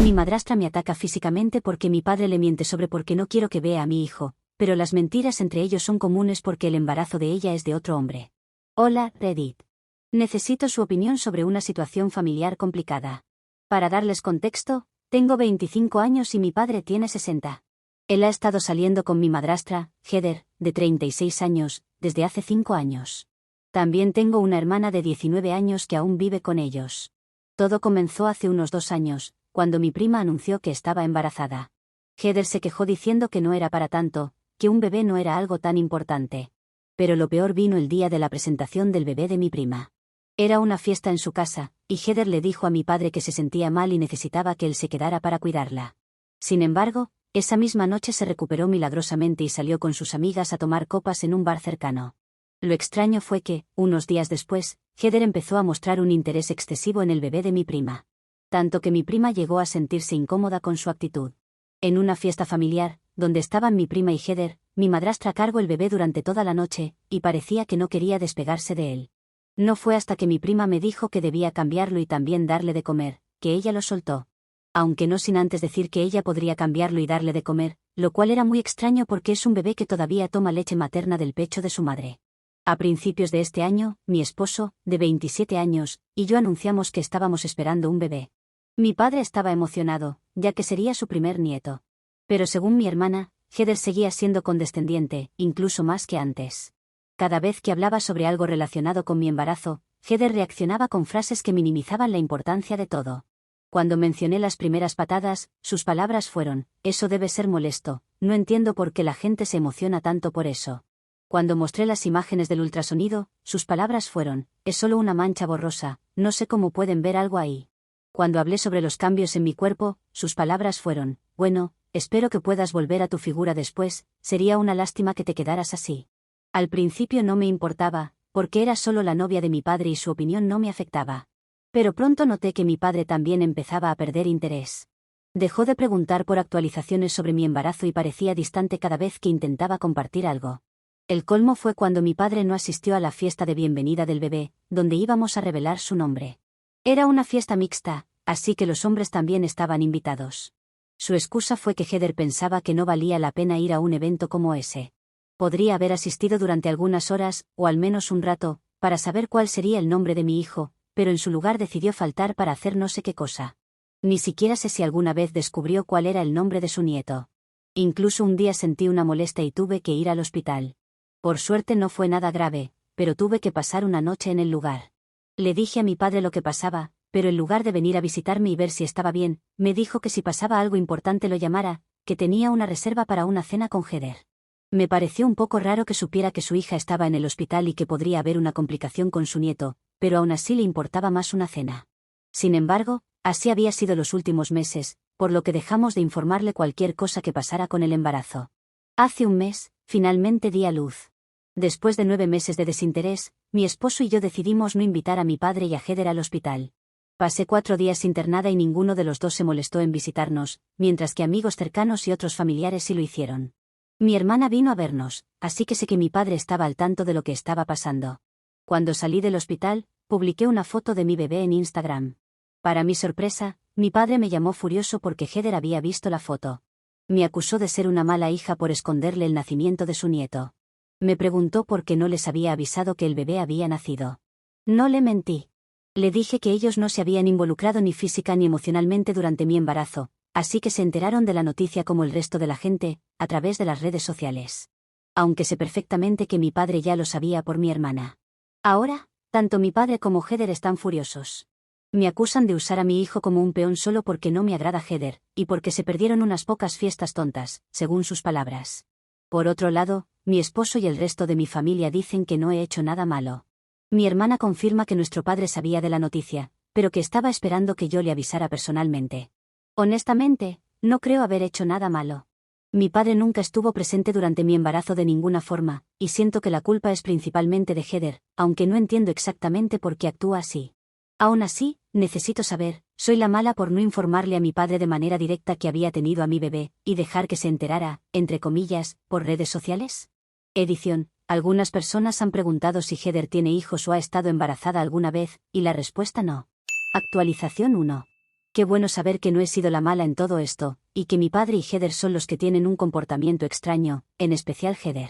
Mi madrastra me ataca físicamente porque mi padre le miente sobre por qué no quiero que vea a mi hijo, pero las mentiras entre ellos son comunes porque el embarazo de ella es de otro hombre. Hola, Reddit. Necesito su opinión sobre una situación familiar complicada. Para darles contexto, tengo 25 años y mi padre tiene 60. Él ha estado saliendo con mi madrastra, Heather, de 36 años, desde hace 5 años. También tengo una hermana de 19 años que aún vive con ellos. Todo comenzó hace unos 2 años, cuando mi prima anunció que estaba embarazada. Heather se quejó diciendo que no era para tanto, que un bebé no era algo tan importante. Pero lo peor vino el día de la presentación del bebé de mi prima. Era una fiesta en su casa, y Heather le dijo a mi padre que se sentía mal y necesitaba que él se quedara para cuidarla. Sin embargo, esa misma noche se recuperó milagrosamente y salió con sus amigas a tomar copas en un bar cercano. Lo extraño fue que, unos días después, Heather empezó a mostrar un interés excesivo en el bebé de mi prima. Tanto que mi prima llegó a sentirse incómoda con su actitud. En una fiesta familiar, donde estaban mi prima y Heather, mi madrastra cargó el bebé durante toda la noche, y parecía que no quería despegarse de él. No fue hasta que mi prima me dijo que debía cambiarlo y también darle de comer, que ella lo soltó. Aunque no sin antes decir que ella podría cambiarlo y darle de comer, lo cual era muy extraño porque es un bebé que todavía toma leche materna del pecho de su madre. A principios de este año, mi esposo, de 27 años, y yo anunciamos que estábamos esperando un bebé. Mi padre estaba emocionado, ya que sería su primer nieto. Pero según mi hermana, Heather seguía siendo condescendiente, incluso más que antes. Cada vez que hablaba sobre algo relacionado con mi embarazo, Heather reaccionaba con frases que minimizaban la importancia de todo. Cuando mencioné las primeras patadas, sus palabras fueron: «Eso debe ser molesto, no entiendo por qué la gente se emociona tanto por eso». Cuando mostré las imágenes del ultrasonido, sus palabras fueron: «Es solo una mancha borrosa, no sé cómo pueden ver algo ahí». Cuando hablé sobre los cambios en mi cuerpo, sus palabras fueron: «Bueno, espero que puedas volver a tu figura después, sería una lástima que te quedaras así». Al principio no me importaba, porque era solo la novia de mi padre y su opinión no me afectaba. Pero pronto noté que mi padre también empezaba a perder interés. Dejó de preguntar por actualizaciones sobre mi embarazo y parecía distante cada vez que intentaba compartir algo. El colmo fue cuando mi padre no asistió a la fiesta de bienvenida del bebé, donde íbamos a revelar su nombre. Era una fiesta mixta, así que los hombres también estaban invitados. Su excusa fue que Heather pensaba que no valía la pena ir a un evento como ese. Podría haber asistido durante algunas horas, o al menos un rato, para saber cuál sería el nombre de mi hijo, pero en su lugar decidió faltar para hacer no sé qué cosa. Ni siquiera sé si alguna vez descubrió cuál era el nombre de su nieto. Incluso un día sentí una molestia y tuve que ir al hospital. Por suerte no fue nada grave, pero tuve que pasar una noche en el lugar. Le dije a mi padre lo que pasaba, pero en lugar de venir a visitarme y ver si estaba bien, me dijo que si pasaba algo importante lo llamara, que tenía una reserva para una cena con Heather. Me pareció un poco raro que supiera que su hija estaba en el hospital y que podría haber una complicación con su nieto, pero aún así le importaba más una cena. Sin embargo, así había sido los últimos meses, por lo que dejamos de informarle cualquier cosa que pasara con el embarazo. Hace un mes, finalmente di a luz. Después de 9 meses de desinterés, mi esposo y yo decidimos no invitar a mi padre y a Heather al hospital. Pasé 4 días internada y ninguno de los dos se molestó en visitarnos, mientras que amigos cercanos y otros familiares sí lo hicieron. Mi hermana vino a vernos, así que sé que mi padre estaba al tanto de lo que estaba pasando. Cuando salí del hospital, publiqué una foto de mi bebé en Instagram. Para mi sorpresa, mi padre me llamó furioso porque Heather había visto la foto. Me acusó de ser una mala hija por esconderle el nacimiento de su nieto. Me preguntó por qué no les había avisado que el bebé había nacido. No le mentí. Le dije que ellos no se habían involucrado ni física ni emocionalmente durante mi embarazo, así que se enteraron de la noticia como el resto de la gente, a través de las redes sociales. Aunque sé perfectamente que mi padre ya lo sabía por mi hermana. Ahora, tanto mi padre como Heather están furiosos. Me acusan de usar a mi hijo como un peón solo porque no me agrada Heather, y porque se perdieron unas pocas fiestas tontas, según sus palabras. Por otro lado, mi esposo y el resto de mi familia dicen que no he hecho nada malo. Mi hermana confirma que nuestro padre sabía de la noticia, pero que estaba esperando que yo le avisara personalmente. Honestamente, no creo haber hecho nada malo. Mi padre nunca estuvo presente durante mi embarazo de ninguna forma, y siento que la culpa es principalmente de Heather, aunque no entiendo exactamente por qué actúa así. Aún así, necesito saber, ¿soy la mala por no informarle a mi padre de manera directa que había tenido a mi bebé, y dejar que se enterara, entre comillas, por redes sociales? Edición. Algunas personas han preguntado si Heather tiene hijos o ha estado embarazada alguna vez, y la respuesta no. Actualización 1. Qué bueno saber que no he sido la mala en todo esto, y que mi padre y Heather son los que tienen un comportamiento extraño, en especial Heather.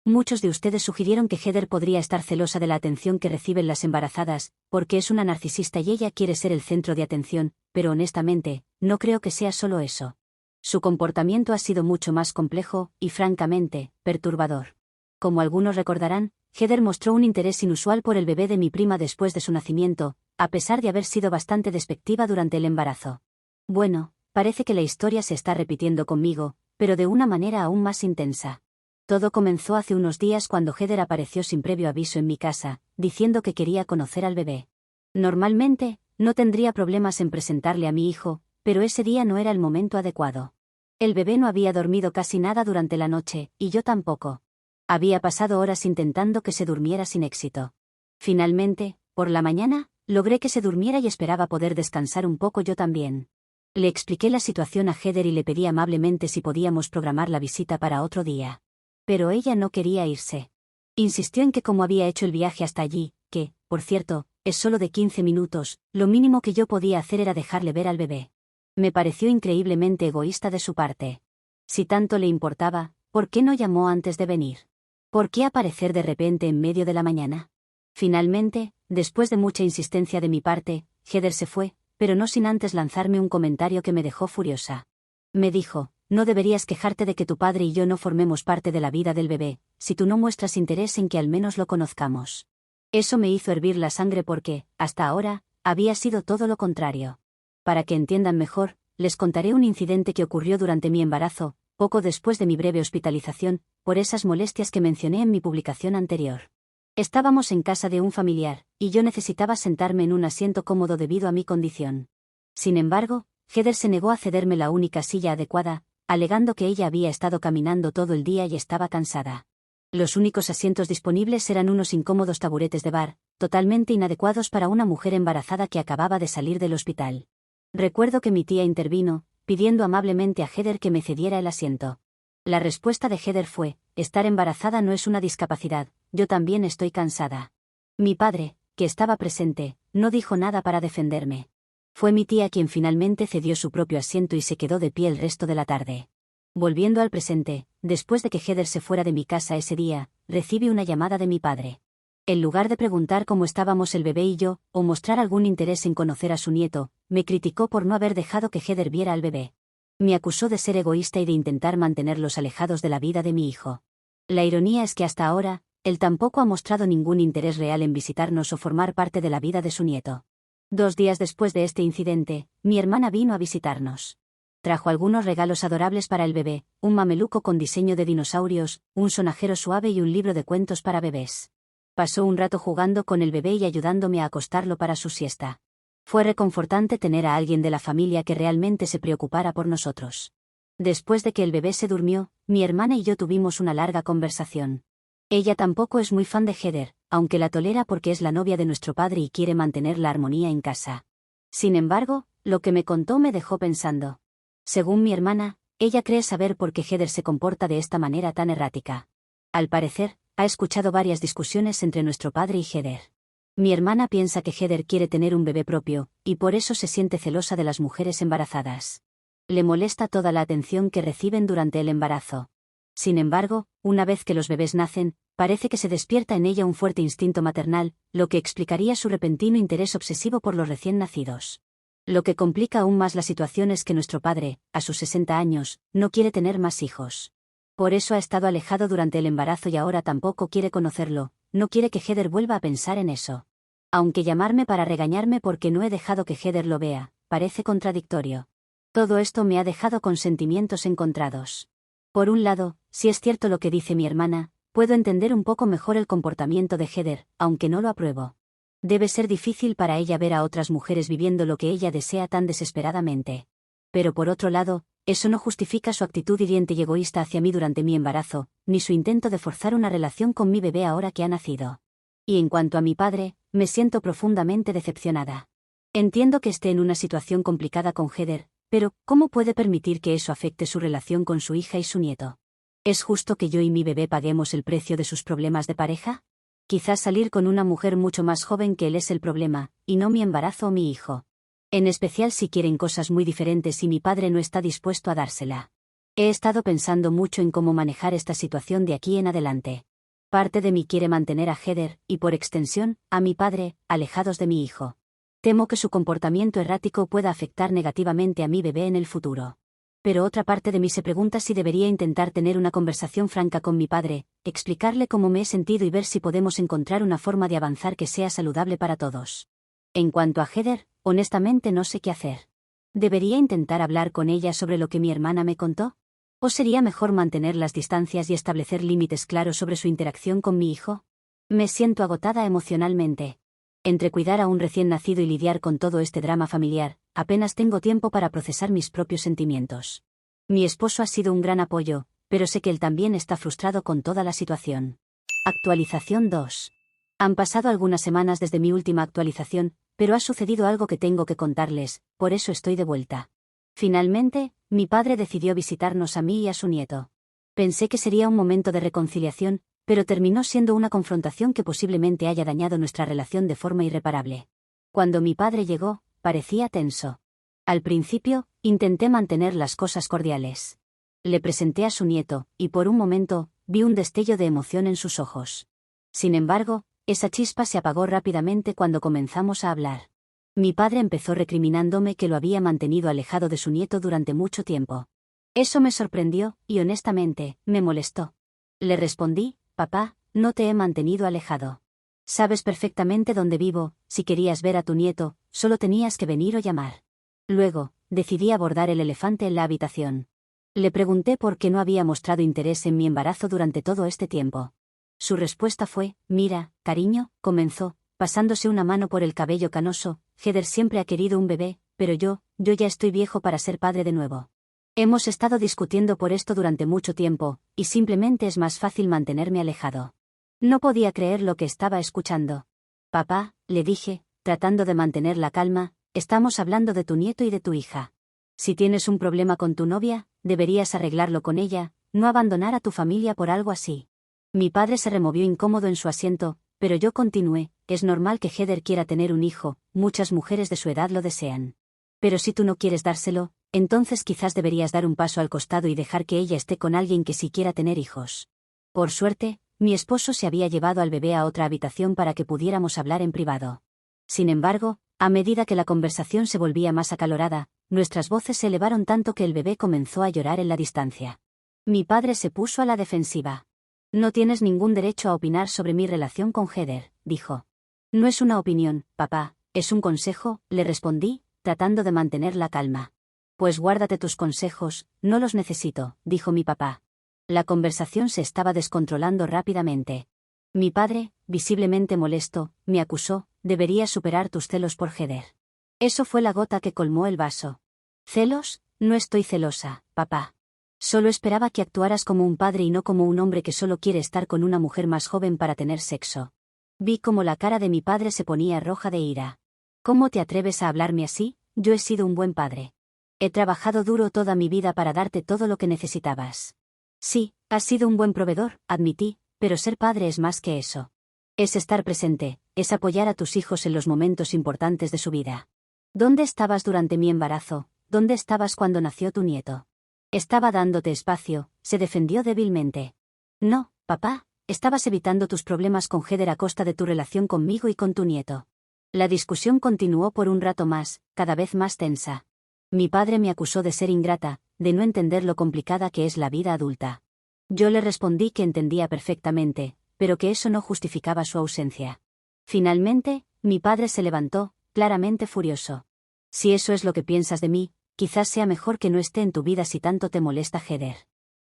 Muchos de ustedes sugirieron que Heather podría estar celosa de la atención que reciben las embarazadas, porque es una narcisista y ella quiere ser el centro de atención, pero honestamente, no creo que sea solo eso. Su comportamiento ha sido mucho más complejo, y francamente, perturbador. Como algunos recordarán, Heather mostró un interés inusual por el bebé de mi prima después de su nacimiento, a pesar de haber sido bastante despectiva durante el embarazo. Bueno, parece que la historia se está repitiendo conmigo, pero de una manera aún más intensa. Todo comenzó hace unos días cuando Heather apareció sin previo aviso en mi casa, diciendo que quería conocer al bebé. Normalmente, no tendría problemas en presentarle a mi hijo, pero ese día no era el momento adecuado. El bebé no había dormido casi nada durante la noche, y yo tampoco. Había pasado horas intentando que se durmiera sin éxito. Finalmente, por la mañana, logré que se durmiera y esperaba poder descansar un poco yo también. Le expliqué la situación a Heather y le pedí amablemente si podíamos programar la visita para otro día. Pero ella no quería irse. Insistió en que como había hecho el viaje hasta allí, que, por cierto, es solo de 15 minutos, lo mínimo que yo podía hacer era dejarle ver al bebé. Me pareció increíblemente egoísta de su parte. Si tanto le importaba, ¿por qué no llamó antes de venir? ¿Por qué aparecer de repente en medio de la mañana? Finalmente, después de mucha insistencia de mi parte, Heather se fue, pero no sin antes lanzarme un comentario que me dejó furiosa. Me dijo: no deberías quejarte de que tu padre y yo no formemos parte de la vida del bebé, si tú no muestras interés en que al menos lo conozcamos. Eso me hizo hervir la sangre porque, hasta ahora, había sido todo lo contrario. Para que entiendan mejor, les contaré un incidente que ocurrió durante mi embarazo, poco después de mi breve hospitalización, por esas molestias que mencioné en mi publicación anterior. Estábamos en casa de un familiar, y yo necesitaba sentarme en un asiento cómodo debido a mi condición. Sin embargo, Heather se negó a cederme la única silla adecuada, alegando que ella había estado caminando todo el día y estaba cansada. Los únicos asientos disponibles eran unos incómodos taburetes de bar, totalmente inadecuados para una mujer embarazada que acababa de salir del hospital. Recuerdo que mi tía intervino, pidiendo amablemente a Heather que me cediera el asiento. La respuesta de Heather fue: estar embarazada no es una discapacidad, yo también estoy cansada. Mi padre, que estaba presente, no dijo nada para defenderme. Fue mi tía quien finalmente cedió su propio asiento y se quedó de pie el resto de la tarde. Volviendo al presente, después de que Heather se fuera de mi casa ese día, recibí una llamada de mi padre. En lugar de preguntar cómo estábamos el bebé y yo, o mostrar algún interés en conocer a su nieto, me criticó por no haber dejado que Heather viera al bebé. Me acusó de ser egoísta y de intentar mantenerlos alejados de la vida de mi hijo. La ironía es que hasta ahora, él tampoco ha mostrado ningún interés real en visitarnos o formar parte de la vida de su nieto. 2 días después de este incidente, mi hermana vino a visitarnos. Trajo algunos regalos adorables para el bebé, un mameluco con diseño de dinosaurios, un sonajero suave y un libro de cuentos para bebés. Pasó un rato jugando con el bebé y ayudándome a acostarlo para su siesta. Fue reconfortante tener a alguien de la familia que realmente se preocupara por nosotros. Después de que el bebé se durmió, mi hermana y yo tuvimos una larga conversación. Ella tampoco es muy fan de Heather, aunque la tolera porque es la novia de nuestro padre y quiere mantener la armonía en casa. Sin embargo, lo que me contó me dejó pensando. Según mi hermana, ella cree saber por qué Heather se comporta de esta manera tan errática. Al parecer, ha escuchado varias discusiones entre nuestro padre y Heather. Mi hermana piensa que Heather quiere tener un bebé propio, y por eso se siente celosa de las mujeres embarazadas. Le molesta toda la atención que reciben durante el embarazo. Sin embargo, una vez que los bebés nacen, parece que se despierta en ella un fuerte instinto maternal, lo que explicaría su repentino interés obsesivo por los recién nacidos. Lo que complica aún más la situación es que nuestro padre, a sus 60 años, no quiere tener más hijos. Por eso ha estado alejado durante el embarazo y ahora tampoco quiere conocerlo, no quiere que Heather vuelva a pensar en eso. Aunque llamarme para regañarme porque no he dejado que Heather lo vea, parece contradictorio. Todo esto me ha dejado con sentimientos encontrados. Por un lado, si es cierto lo que dice mi hermana, puedo entender un poco mejor el comportamiento de Heather, aunque no lo apruebo. Debe ser difícil para ella ver a otras mujeres viviendo lo que ella desea tan desesperadamente. Pero por otro lado, eso no justifica su actitud hiriente y egoísta hacia mí durante mi embarazo, ni su intento de forzar una relación con mi bebé ahora que ha nacido. Y en cuanto a mi padre, me siento profundamente decepcionada. Entiendo que esté en una situación complicada con Heather, pero ¿cómo puede permitir que eso afecte su relación con su hija y su nieto? ¿Es justo que yo y mi bebé paguemos el precio de sus problemas de pareja? Quizás salir con una mujer mucho más joven que él es el problema, y no mi embarazo o mi hijo. En especial si quieren cosas muy diferentes y mi padre no está dispuesto a dársela. He estado pensando mucho en cómo manejar esta situación de aquí en adelante. Parte de mí quiere mantener a Heather, y por extensión, a mi padre, alejados de mi hijo. Temo que su comportamiento errático pueda afectar negativamente a mi bebé en el futuro. Pero otra parte de mí se pregunta si debería intentar tener una conversación franca con mi padre, explicarle cómo me he sentido y ver si podemos encontrar una forma de avanzar que sea saludable para todos. En cuanto a Heather, honestamente no sé qué hacer. ¿Debería intentar hablar con ella sobre lo que mi hermana me contó? ¿O sería mejor mantener las distancias y establecer límites claros sobre su interacción con mi hijo? Me siento agotada emocionalmente. Entre cuidar a un recién nacido y lidiar con todo este drama familiar, apenas tengo tiempo para procesar mis propios sentimientos. Mi esposo ha sido un gran apoyo, pero sé que él también está frustrado con toda la situación. Actualización 2. Han pasado algunas semanas desde mi última actualización, pero ha sucedido algo que tengo que contarles, por eso estoy de vuelta. Finalmente, mi padre decidió visitarnos a mí y a su nieto. Pensé que sería un momento de reconciliación, pero terminó siendo una confrontación que posiblemente haya dañado nuestra relación de forma irreparable. Cuando mi padre llegó, parecía tenso. Al principio, intenté mantener las cosas cordiales. Le presenté a su nieto, y por un momento, vi un destello de emoción en sus ojos. Sin embargo, esa chispa se apagó rápidamente cuando comenzamos a hablar. Mi padre empezó recriminándome que lo había mantenido alejado de su nieto durante mucho tiempo. Eso me sorprendió, y honestamente, me molestó. Le respondí: papá, no te he mantenido alejado. Sabes perfectamente dónde vivo, si querías ver a tu nieto, solo tenías que venir o llamar. Luego, decidí abordar el elefante en la habitación. Le pregunté por qué no había mostrado interés en mi embarazo durante todo este tiempo. Su respuesta fue: mira, cariño, comenzó, pasándose una mano por el cabello canoso, Heather siempre ha querido un bebé, pero yo ya estoy viejo para ser padre de nuevo. Hemos estado discutiendo por esto durante mucho tiempo, y simplemente es más fácil mantenerme alejado. No podía creer lo que estaba escuchando. Papá, le dije, tratando de mantener la calma, estamos hablando de tu nieto y de tu hija. Si tienes un problema con tu novia, deberías arreglarlo con ella, no abandonar a tu familia por algo así. Mi padre se removió incómodo en su asiento, pero yo continué: es normal que Heather quiera tener un hijo, muchas mujeres de su edad lo desean. Pero si tú no quieres dárselo, entonces quizás deberías dar un paso al costado y dejar que ella esté con alguien que sí quiera tener hijos. Por suerte, mi esposo se había llevado al bebé a otra habitación para que pudiéramos hablar en privado. Sin embargo, a medida que la conversación se volvía más acalorada, nuestras voces se elevaron tanto que el bebé comenzó a llorar en la distancia. Mi padre se puso a la defensiva. No tienes ningún derecho a opinar sobre mi relación con Heather, dijo. No es una opinión, papá, es un consejo, le respondí, tratando de mantener la calma. Pues guárdate tus consejos, no los necesito, dijo mi papá. La conversación se estaba descontrolando rápidamente. Mi padre, visiblemente molesto, me acusó: deberías superar tus celos por Heather. Eso fue la gota que colmó el vaso. ¿Celos? No estoy celosa, papá. Solo esperaba que actuaras como un padre y no como un hombre que solo quiere estar con una mujer más joven para tener sexo. Vi cómo la cara de mi padre se ponía roja de ira. ¿Cómo te atreves a hablarme así? Yo he sido un buen padre. He trabajado duro toda mi vida para darte todo lo que necesitabas. Sí, has sido un buen proveedor, admití, pero ser padre es más que eso. Es estar presente, es apoyar a tus hijos en los momentos importantes de su vida. ¿Dónde estabas durante mi embarazo? ¿Dónde estabas cuando nació tu nieto? Estaba dándote espacio, se defendió débilmente. No, papá, estabas evitando tus problemas con Heather a costa de tu relación conmigo y con tu nieto. La discusión continuó por un rato más, cada vez más tensa. Mi padre me acusó de ser ingrata, de no entender lo complicada que es la vida adulta. Yo le respondí que entendía perfectamente, pero que eso no justificaba su ausencia. Finalmente, mi padre se levantó, claramente furioso. Si eso es lo que piensas de mí, quizás sea mejor que no esté en tu vida si tanto te molesta Heather.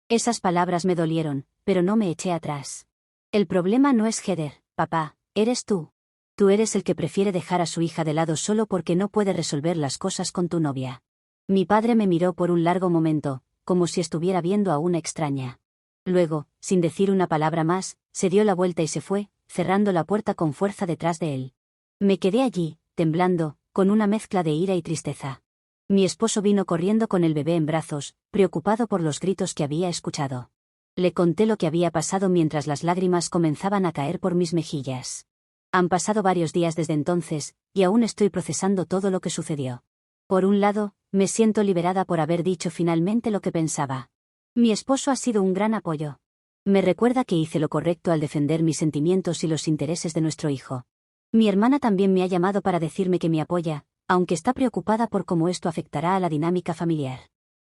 Esas palabras me dolieron, pero no me eché atrás. El problema no es Heather, papá, eres tú. Tú eres el que prefiere dejar a su hija de lado solo porque no puede resolver las cosas con tu novia. Mi padre me miró por un largo momento, como si estuviera viendo a una extraña. Luego, sin decir una palabra más, se dio la vuelta y se fue, cerrando la puerta con fuerza detrás de él. Me quedé allí, temblando, con una mezcla de ira y tristeza. Mi esposo vino corriendo con el bebé en brazos, preocupado por los gritos que había escuchado. Le conté lo que había pasado mientras las lágrimas comenzaban a caer por mis mejillas. Han pasado varios días desde entonces, y aún estoy procesando todo lo que sucedió. Por un lado, me siento liberada por haber dicho finalmente lo que pensaba. Mi esposo ha sido un gran apoyo. Me recuerda que hice lo correcto al defender mis sentimientos y los intereses de nuestro hijo. Mi hermana también me ha llamado para decirme que me apoya, aunque está preocupada por cómo esto afectará a la dinámica familiar.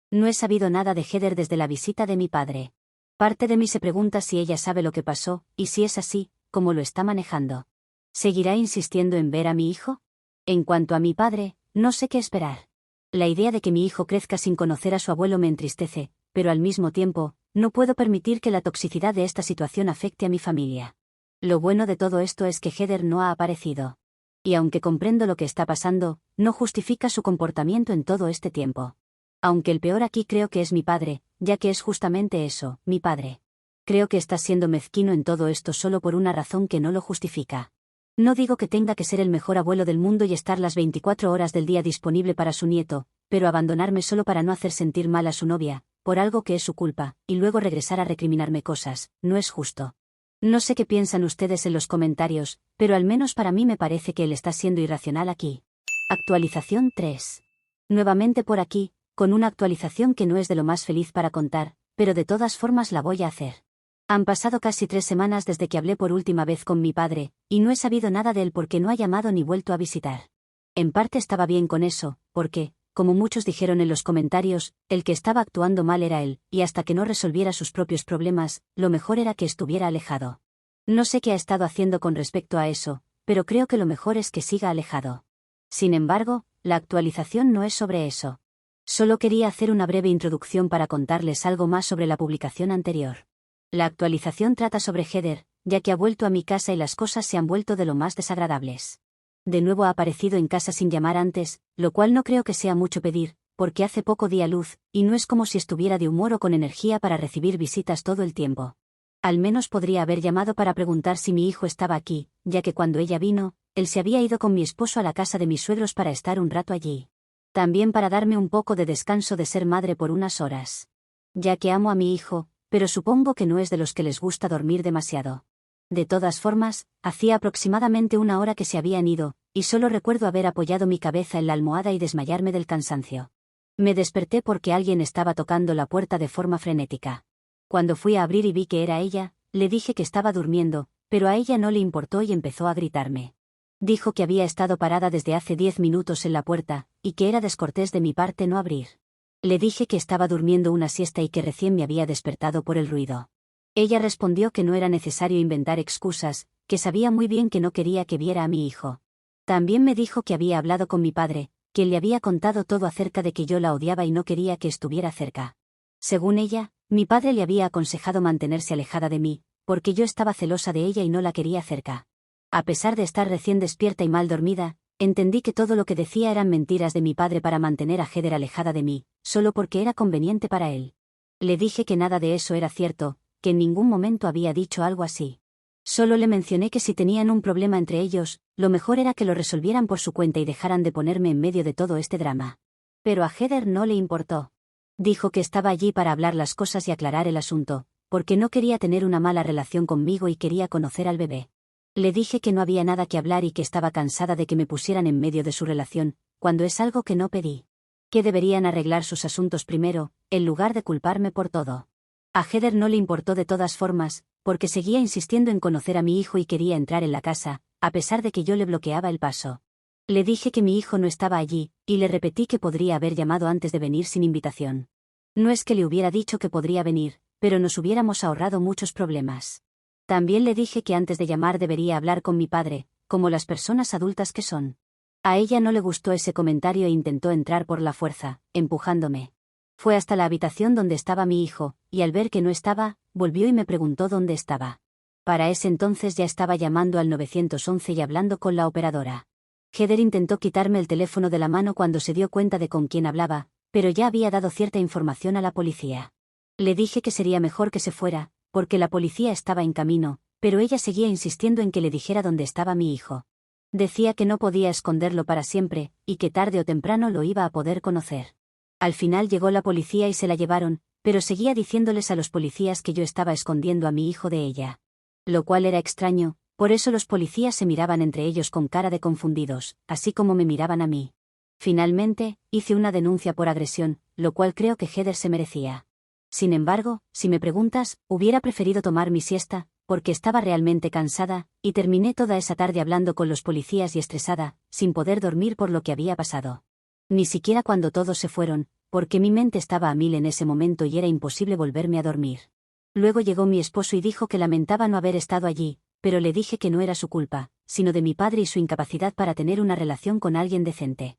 No he sabido nada de Heather desde la visita de mi padre. Parte de mí se pregunta si ella sabe lo que pasó, y si es así, cómo lo está manejando. ¿Seguirá insistiendo en ver a mi hijo? En cuanto a mi padre, no sé qué esperar. La idea de que mi hijo crezca sin conocer a su abuelo me entristece, pero al mismo tiempo, no puedo permitir que la toxicidad de esta situación afecte a mi familia. Lo bueno de todo esto es que Heather no ha aparecido. Y aunque comprendo lo que está pasando, no justifica su comportamiento en todo este tiempo. Aunque el peor aquí creo que es mi padre, ya que es justamente eso, mi padre. Creo que está siendo mezquino en todo esto solo por una razón que no lo justifica. No digo que tenga que ser el mejor abuelo del mundo y estar las 24 horas del día disponible para su nieto, pero abandonarme solo para no hacer sentir mal a su novia, por algo que es su culpa, y luego regresar a recriminarme cosas, no es justo. No sé qué piensan ustedes en los comentarios, pero al menos para mí me parece que él está siendo irracional aquí. Actualización 3. Nuevamente por aquí, con una actualización que no es de lo más feliz para contar, pero de todas formas la voy a hacer. Han pasado casi 3 semanas desde que hablé por última vez con mi padre, y no he sabido nada de él porque no ha llamado ni vuelto a visitar. En parte estaba bien con eso, porque, como muchos dijeron en los comentarios, el que estaba actuando mal era él, y hasta que no resolviera sus propios problemas, lo mejor era que estuviera alejado. No sé qué ha estado haciendo con respecto a eso, pero creo que lo mejor es que siga alejado. Sin embargo, la actualización no es sobre eso. Solo quería hacer una breve introducción para contarles algo más sobre la publicación anterior. La actualización trata sobre Heather, ya que ha vuelto a mi casa y las cosas se han vuelto de lo más desagradables. De nuevo ha aparecido en casa sin llamar antes, lo cual no creo que sea mucho pedir, porque hace poco di a luz, y no es como si estuviera de humor o con energía para recibir visitas todo el tiempo. Al menos podría haber llamado para preguntar si mi hijo estaba aquí, ya que cuando ella vino, él se había ido con mi esposo a la casa de mis suegros para estar un rato allí. También para darme un poco de descanso de ser madre por unas horas. Ya que amo a mi hijo, pero supongo que no es de los que les gusta dormir demasiado. De todas formas, hacía aproximadamente una hora que se habían ido, y solo recuerdo haber apoyado mi cabeza en la almohada y desmayarme del cansancio. Me desperté porque alguien estaba tocando la puerta de forma frenética. Cuando fui a abrir y vi que era ella, le dije que estaba durmiendo, pero a ella no le importó y empezó a gritarme. Dijo que había estado parada desde hace 10 minutos en la puerta, y que era descortés de mi parte no abrir. Le dije que estaba durmiendo una siesta y que recién me había despertado por el ruido. Ella respondió que no era necesario inventar excusas, que sabía muy bien que no quería que viera a mi hijo. También me dijo que había hablado con mi padre, que le había contado todo acerca de que yo la odiaba y no quería que estuviera cerca. Según ella, mi padre le había aconsejado mantenerse alejada de mí, porque yo estaba celosa de ella y no la quería cerca. A pesar de estar recién despierta y mal dormida, entendí que todo lo que decía eran mentiras de mi padre para mantener a Heather alejada de mí, solo porque era conveniente para él. Le dije que nada de eso era cierto, que en ningún momento había dicho algo así. Solo le mencioné que si tenían un problema entre ellos, lo mejor era que lo resolvieran por su cuenta y dejaran de ponerme en medio de todo este drama. Pero a Heather no le importó. Dijo que estaba allí para hablar las cosas y aclarar el asunto, porque no quería tener una mala relación conmigo y quería conocer al bebé. Le dije que no había nada que hablar y que estaba cansada de que me pusieran en medio de su relación, cuando es algo que no pedí. Que deberían arreglar sus asuntos primero, en lugar de culparme por todo. A Heather no le importó de todas formas, porque seguía insistiendo en conocer a mi hijo y quería entrar en la casa, a pesar de que yo le bloqueaba el paso. Le dije que mi hijo no estaba allí, y le repetí que podría haber llamado antes de venir sin invitación. No es que le hubiera dicho que podría venir, pero nos hubiéramos ahorrado muchos problemas. También le dije que antes de llamar debería hablar con mi padre, como las personas adultas que son. A ella no le gustó ese comentario e intentó entrar por la fuerza, empujándome. Fue hasta la habitación donde estaba mi hijo, y al ver que no estaba, volvió y me preguntó dónde estaba. Para ese entonces ya estaba llamando al 911 y hablando con la operadora. Heather intentó quitarme el teléfono de la mano cuando se dio cuenta de con quién hablaba, pero ya había dado cierta información a la policía. Le dije que sería mejor que se fuera, porque la policía estaba en camino, pero ella seguía insistiendo en que le dijera dónde estaba mi hijo. Decía que no podía esconderlo para siempre, y que tarde o temprano lo iba a poder conocer. Al final llegó la policía y se la llevaron, pero seguía diciéndoles a los policías que yo estaba escondiendo a mi hijo de ella. Lo cual era extraño, por eso los policías se miraban entre ellos con cara de confundidos, así como me miraban a mí. Finalmente, hice una denuncia por agresión, lo cual creo que Heather se merecía. Sin embargo, si me preguntas, hubiera preferido tomar mi siesta, porque estaba realmente cansada, y terminé toda esa tarde hablando con los policías y estresada, sin poder dormir por lo que había pasado. Ni siquiera cuando todos se fueron, porque mi mente estaba a mil en ese momento y era imposible volverme a dormir. Luego llegó mi esposo y dijo que lamentaba no haber estado allí, pero le dije que no era su culpa, sino de mi padre y su incapacidad para tener una relación con alguien decente.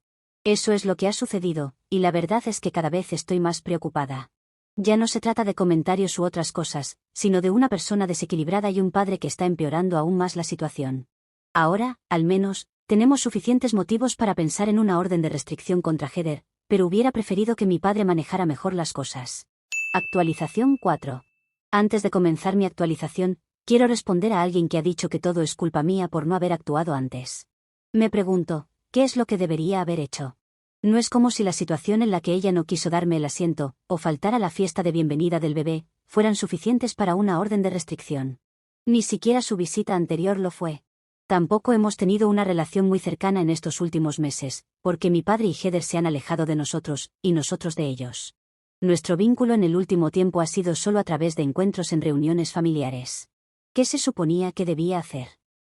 Eso es lo que ha sucedido, y la verdad es que cada vez estoy más preocupada. Ya no se trata de comentarios u otras cosas, sino de una persona desequilibrada y un padre que está empeorando aún más la situación. Ahora, al menos, tenemos suficientes motivos para pensar en una orden de restricción contra Heather, pero hubiera preferido que mi padre manejara mejor las cosas. Actualización 4. Antes de comenzar mi actualización, quiero responder a alguien que ha dicho que todo es culpa mía por no haber actuado antes. Me pregunto, ¿qué es lo que debería haber hecho? No es como si la situación en la que ella no quiso darme el asiento, o faltar a la fiesta de bienvenida del bebé, fueran suficientes para una orden de restricción. Ni siquiera su visita anterior lo fue. Tampoco hemos tenido una relación muy cercana en estos últimos meses, porque mi padre y Heather se han alejado de nosotros, y nosotros de ellos. Nuestro vínculo en el último tiempo ha sido solo a través de encuentros en reuniones familiares. ¿Qué se suponía que debía hacer?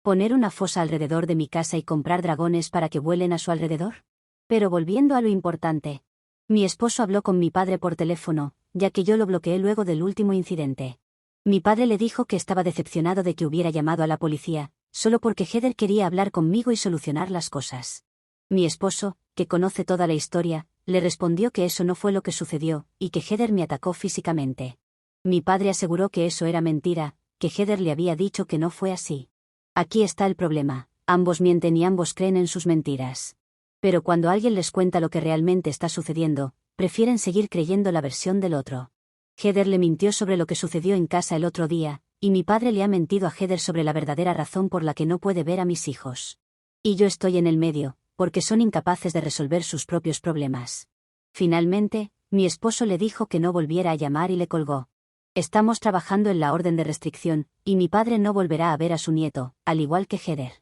¿Poner una fosa alrededor de mi casa y comprar dragones para que vuelen a su alrededor? Pero volviendo a lo importante. Mi esposo habló con mi padre por teléfono, ya que yo lo bloqueé luego del último incidente. Mi padre le dijo que estaba decepcionado de que hubiera llamado a la policía, solo porque Heather quería hablar conmigo y solucionar las cosas. Mi esposo, que conoce toda la historia, le respondió que eso no fue lo que sucedió, y que Heather me atacó físicamente. Mi padre aseguró que eso era mentira, que Heather le había dicho que no fue así. Aquí está el problema, ambos mienten y ambos creen en sus mentiras. Pero cuando alguien les cuenta lo que realmente está sucediendo, prefieren seguir creyendo la versión del otro. Heather le mintió sobre lo que sucedió en casa el otro día, y mi padre le ha mentido a Heather sobre la verdadera razón por la que no puede ver a mis hijos. Y yo estoy en el medio, porque son incapaces de resolver sus propios problemas. Finalmente, mi esposo le dijo que no volviera a llamar y le colgó. Estamos trabajando en la orden de restricción, y mi padre no volverá a ver a su nieto, al igual que Heather.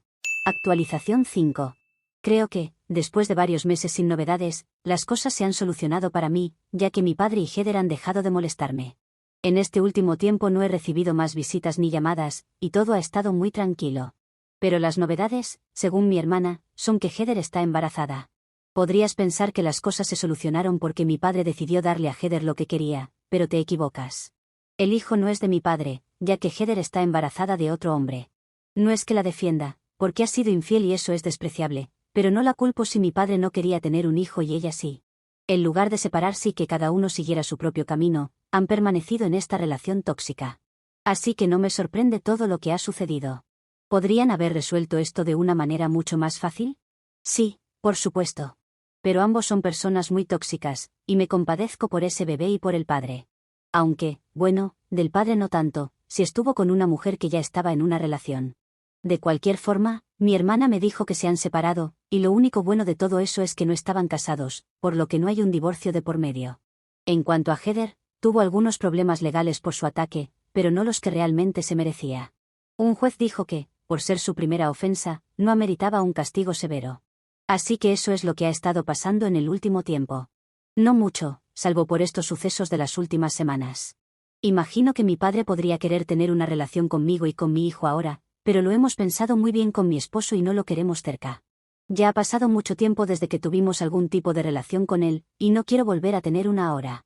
Actualización 5. Creo que, después de varios meses sin novedades, las cosas se han solucionado para mí, ya que mi padre y Heather han dejado de molestarme. En este último tiempo no he recibido más visitas ni llamadas, y todo ha estado muy tranquilo. Pero las novedades, según mi hermana, son que Heather está embarazada. Podrías pensar que las cosas se solucionaron porque mi padre decidió darle a Heather lo que quería, pero te equivocas. El hijo no es de mi padre, ya que Heather está embarazada de otro hombre. No es que la defienda, porque ha sido infiel y eso es despreciable, pero no la culpo si mi padre no quería tener un hijo y ella sí. En lugar de separarse y que cada uno siguiera su propio camino, han permanecido en esta relación tóxica. Así que no me sorprende todo lo que ha sucedido. ¿Podrían haber resuelto esto de una manera mucho más fácil? Sí, por supuesto. Pero ambos son personas muy tóxicas, y me compadezco por ese bebé y por el padre. Aunque, bueno, del padre no tanto, si estuvo con una mujer que ya estaba en una relación. De cualquier forma, mi hermana me dijo que se han separado, y lo único bueno de todo eso es que no estaban casados, por lo que no hay un divorcio de por medio. En cuanto a Heather, tuvo algunos problemas legales por su ataque, pero no los que realmente se merecía. Un juez dijo que, por ser su primera ofensa, no ameritaba un castigo severo. Así que eso es lo que ha estado pasando en el último tiempo. No mucho, salvo por estos sucesos de las últimas semanas. Imagino que mi padre podría querer tener una relación conmigo y con mi hijo ahora, pero lo hemos pensado muy bien con mi esposo y no lo queremos cerca. Ya ha pasado mucho tiempo desde que tuvimos algún tipo de relación con él, y no quiero volver a tener una ahora.